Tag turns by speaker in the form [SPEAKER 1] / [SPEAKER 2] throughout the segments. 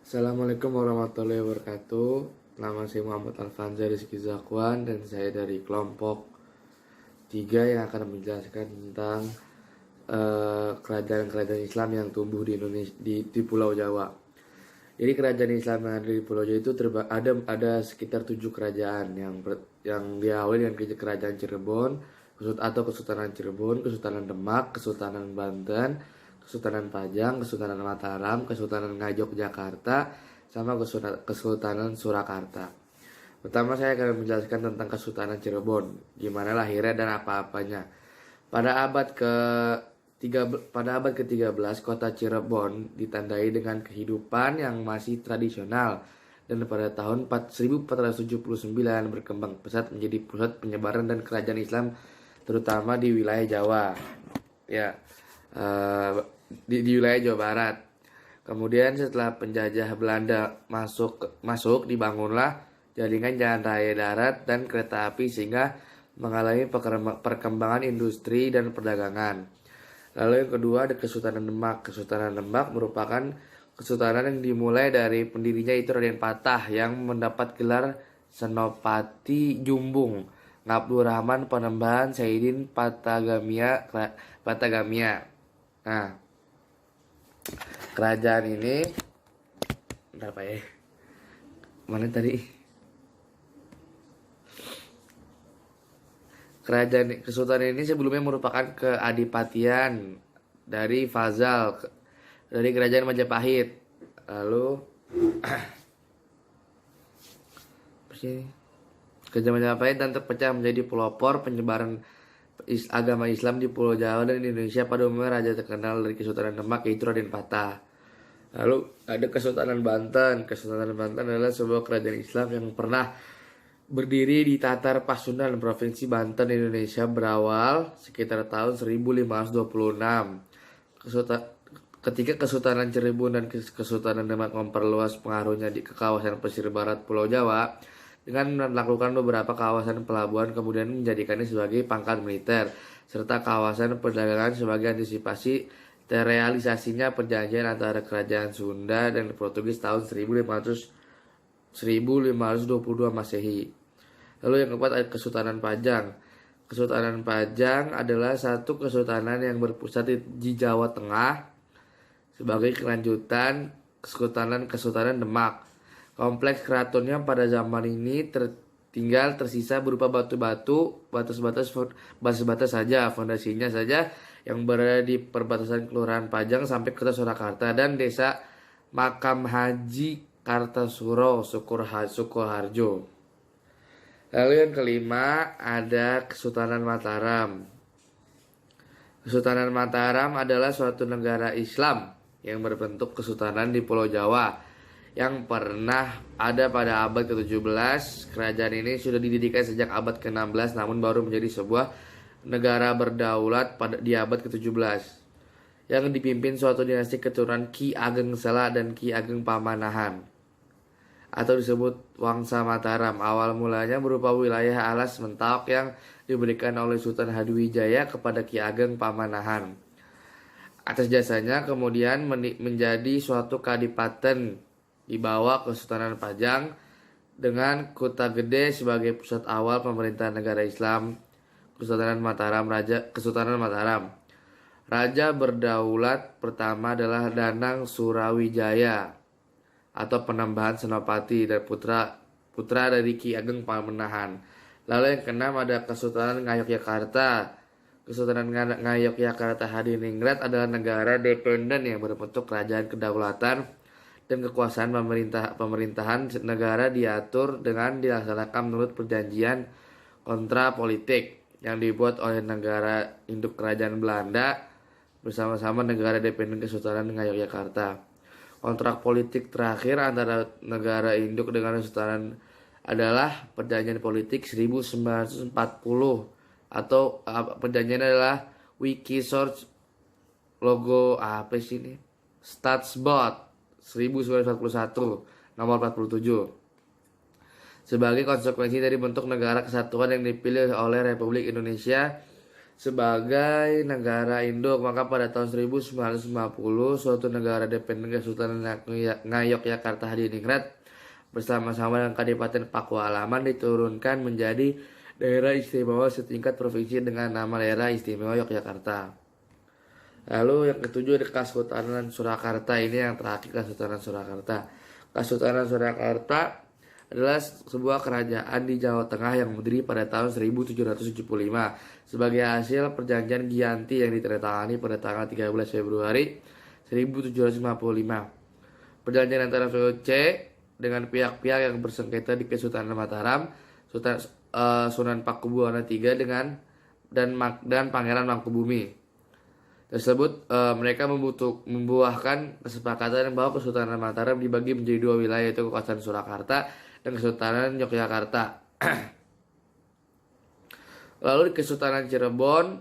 [SPEAKER 1] Assalamualaikum warahmatullahi wabarakatuh. Nama saya Muhammad Alfanza Rizky Zakwan dan saya dari kelompok 3 yang akan menjelaskan tentang kerajaan-kerajaan Islam yang tumbuh di Indonesia di Pulau Jawa. Jadi kerajaan Islam yang ada di Pulau Jawa itu ada sekitar 7 kerajaan yang diawali dengan kerajaan Cirebon atau Kesultanan Cirebon, Kesultanan Demak, Kesultanan Banten, Kesultanan Pajang, Kesultanan Mataram, Kesultanan Ngayogyakarta, sama Kesultanan Surakarta. Pertama saya akan menjelaskan tentang Kesultanan Cirebon, gimana lahirnya dan apa-apanya. Pada abad ke-13, kota Cirebon ditandai dengan kehidupan yang masih tradisional dan pada tahun 1479 berkembang pesat menjadi pusat penyebaran dan kerajaan Islam terutama di wilayah Jawa. Ya, di wilayah Jawa Barat. Kemudian setelah penjajah Belanda masuk dibangunlah jaringan jalan raya darat dan kereta api sehingga mengalami perkembangan industri dan perdagangan. Lalu yang kedua ada Kesultanan Demak. Kesultanan Demak merupakan kesultanan yang dimulai dari pendirinya itu Raden Patah yang mendapat gelar Senopati Jumbung, Ngabdur Rahman Panembahan Saidin Patagamia. Nah, kerajaan ini bentar Pak ya. Mana tadi? Kesultanan ini sebelumnya merupakan keadipatian dari Fazal dari kerajaan Majapahit. Lalu kerajaan Majapahit dan terpecah menjadi pelopor penyebaran agama Islam di Pulau Jawa dan Indonesia. Pada umumnya raja terkenal dari Kesultanan Demak yaitu Raden Patah. Lalu ada Kesultanan Banten. Kesultanan Banten adalah sebuah kerajaan Islam yang pernah berdiri di Tatar Pasundan, Provinsi Banten, Indonesia berawal sekitar tahun 1526. Ketika Kesultanan Cirebon dan Kesultanan Demak memperluas pengaruhnya ke kawasan pesisir barat Pulau Jawa dengan melakukan beberapa kawasan pelabuhan, kemudian menjadikannya sebagai pangkat militer serta kawasan perdagangan sebagai antisipasi terrealisasinya perjanjian antara kerajaan Sunda dan Portugis tahun 1522 Masehi. Lalu yang keempat ada Kesultanan Pajang. Kesultanan Pajang adalah satu kesultanan yang berpusat di Jawa Tengah sebagai kelanjutan Kesultanan Demak. Kompleks keratonnya pada zaman ini tinggal tersisa berupa batu-batu, batas-batas saja, fondasinya saja yang berada di perbatasan Kelurahan Pajang sampai Kota Surakarta dan Desa Makam Haji Kartasuro, Sukoharjo. Lalu yang kelima ada Kesultanan Mataram. Kesultanan Mataram adalah suatu negara Islam yang berbentuk kesultanan di Pulau Jawa yang pernah ada pada abad ke-17. Kerajaan ini sudah didirikan sejak abad ke-16 namun baru menjadi sebuah negara berdaulat di abad ke-17 yang dipimpin suatu dinasti keturunan Ki Ageng Sela dan Ki Ageng Pamanahan atau disebut Wangsa Mataram. Awal mulanya berupa wilayah alas Mentawak yang diberikan oleh Sultan Hadiwijaya kepada Ki Ageng Pamanahan. Atas jasanya kemudian menjadi suatu kadipaten di bawah Kesultanan Pajang dengan Kota Gede sebagai pusat awal pemerintahan negara Islam. Kesultanan Mataram. Raja berdaulat pertama adalah Danang Surawijaya atau Panembahan Senopati dan putra dari Ki Ageng Pamanahan. Lalu yang keenam ada Kesultanan Ngayogyakarta. Kesultanan Ngayogyakarta Hadiningrat adalah negara dependen yang berbentuk kerajaan kedaulatan dan kekuasaan pemerintahan negara diatur dengan dilaksanakan menurut perjanjian kontra politik yang dibuat oleh negara induk kerajaan Belanda bersama-sama negara dependen Kesultanan Ngayogyakarta. Kontrak politik terakhir antara negara induk dengan kesultanan adalah perjanjian politik 1940 atau perjanjian adalah Wikisource logo Statsbot 1941 nomor 47 sebagai konsekuensi dari bentuk negara kesatuan yang dipilih oleh Republik Indonesia sebagai negara induk. Maka pada tahun 1950 suatu negara independen Kesultanan Ngayogyakarta Hadiningrat bersama-sama dengan Kadipaten Pakualaman diturunkan menjadi daerah istimewa setingkat provinsi dengan nama daerah istimewa Yogyakarta. Lalu yang ketujuh ada Kesultanan Surakarta. Ini yang terakhir, Kesultanan Surakarta. Kesultanan Surakarta adalah sebuah kerajaan di Jawa Tengah yang berdiri pada tahun 1775 sebagai hasil perjanjian Giyanti yang ditandatangani pada tanggal 13 Februari 1755. Perjanjian antara VOC dengan pihak-pihak yang bersengketa di Kesultanan Mataram, Sunan Pakubuwana III dan Pangeran Mangkubumi. Tersebut mereka membuahkan kesepakatan bahwa Kesultanan Mataram dibagi menjadi dua wilayah, yaitu Kesultanan Surakarta dan Kesultanan Yogyakarta. Lalu di Kesultanan Cirebon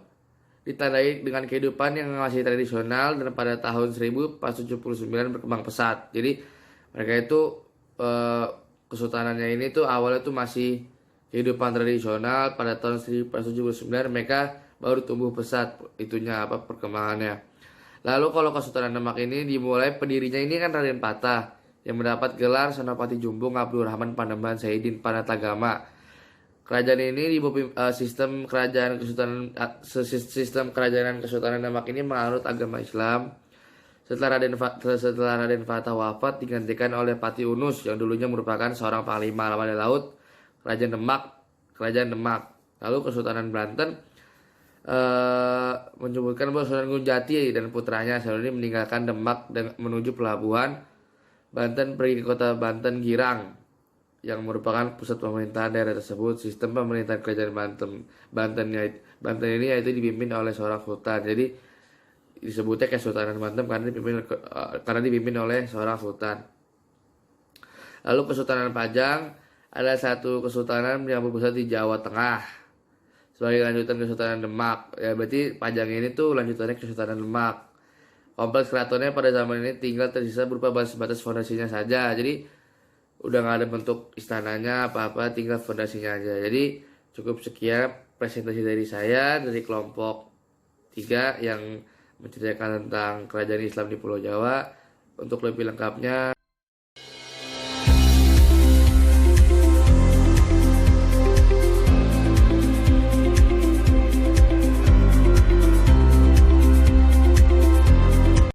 [SPEAKER 1] ditandai dengan kehidupan yang masih tradisional dan pada tahun 1479 berkembang pesat. Jadi mereka itu kesultanannya ini tuh awalnya tuh masih kehidupan tradisional. Pada tahun 1479 mereka baru tumbuh pesat perkembangannya. Lalu kalau Kesultanan Demak ini dimulai pendirinya ini kan Raden Patah yang mendapat gelar Senopati Jumbung Abdurrahman Panembahan Saidin Panatagama. Kerajaan ini di sistem kerajaan Kesultanan Demak ini menganut agama Islam. Setelah Raden Fatah wafat digantikan oleh Pati Unus yang dulunya merupakan seorang panglima armada laut Kerajaan Demak. Lalu Kesultanan Banten menyebutkan bahwa Sunan Gunjati dan putranya ini meninggalkan Demak dan menuju pelabuhan Banten, pergi ke kota Banten Girang yang merupakan pusat pemerintahan daerah tersebut. Sistem pemerintahan Kerajaan Banten ini yaitu dipimpin oleh seorang sultan. Jadi disebutnya Kesultanan Banten karena dipimpin oleh seorang sultan. Lalu Kesultanan Pajang adalah satu kesultanan yang berpusat di Jawa Tengah sebagai lanjutan Kesultanan Demak. Ya berarti Pajang ini tuh lanjutannya Kesultanan Demak. Kompleks keratonnya pada zaman ini tinggal tersisa berupa batas fondasinya saja. Jadi udah nggak ada bentuk istananya apa-apa, tinggal fondasinya aja. Jadi cukup sekian presentasi dari saya dari kelompok 3 yang menceritakan tentang kerajaan Islam di Pulau Jawa. Untuk lebih lengkapnya